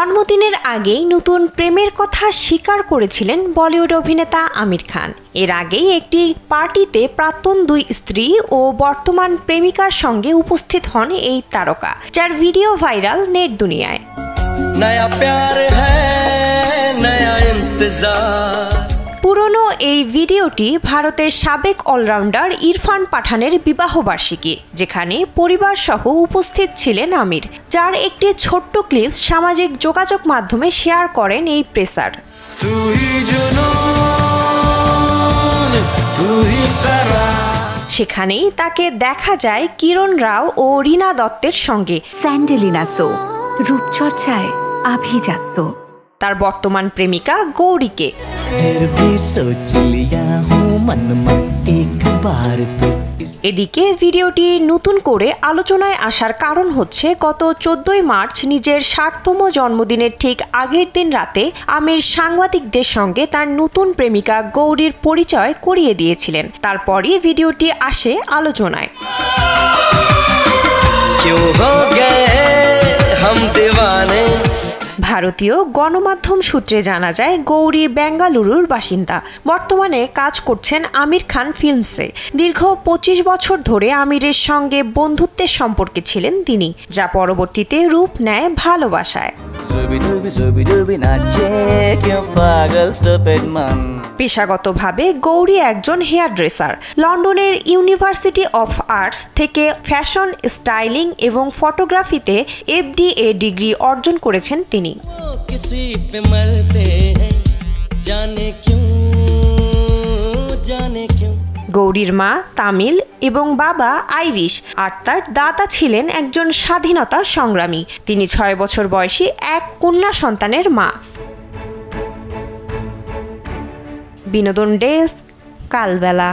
জন্মদিনের আগেই নতুন প্রেমের কথা স্বীকার করেছিলেন বলিউড অভিনেতা আমির খান। এর আগেই একটি পার্টিতে প্রাক্তন দুই স্ত্রী ও বর্তমান প্রেমিকার সঙ্গে উপস্থিত হন এই তারকা, যার ভিডিও ভাইরাল নেট দুনিয়ায়। পুরনো এই ভিডিওটি ভারতের সাবেক অলরাউন্ডার ইরফান পাঠানের বিবাহবার্ষিকী, যেখানে পরিবার সহ উপস্থিত ছিলেন আমির, যার একটি ছোট্ট ক্লিপস সামাজিক যোগাযোগ মাধ্যমে শেয়ার করেন এই পেসার। সেখানেই তাকে দেখা যায় কিরণ রাও ও রীনা দত্তের সঙ্গে। স্যান্ডেলিনা সো রূপচর্চায় আভিজাত্য। তার বর্তমান প্রেমিকা গৌরীকে। এদিকে ভিডিওটি নতুন করে আলোচনায় আসার কারণ হচ্ছে, গত 14 মার্চ নিজের 60তম জন্মদিনের ঠিক আগের দিন রাতে আমির সাংবাদিকদের সঙ্গে তার নতুন প্রেমিকা গৌরীর পরিচয় করিয়ে দিয়েছিলেন। তারপরই ভিডিওটি আসে আলোচনায়। ভারতীয় গণমাধ্যম সূত্রে জানা যায়, গৌরী বেঙ্গালুরুর বাসিন্দা। বর্তমানে কাজ করছেন আমির খান ফিল্মসে। দীর্ঘ 25 বছর ধরে আমিরের সঙ্গে বন্ধুত্বের সম্পর্কে ছিলেন তিনি, যা পরবর্তীতে রূপ নেয় ভালোবাসায়। পেশাগতভাবে গৌরী একজন হেয়ার ড্রেসার। লন্ডনের ইউনিভার্সিটি অফ আর্টস থেকে ফ্যাশন স্টাইলিং এবং ফটোগ্রাফিতে FDA ডিগ্রি অর্জন করেছেন তিনি। গৌরীর মা তামিল এবং বাবা আইরিশ, আর তার দাদা ছিলেন একজন স্বাধীনতা সংগ্রামী। তিনি 6 বছর বয়সী এক কন্যা সন্তানের মা। বিনোদন ডেস্ক, কালবেলা।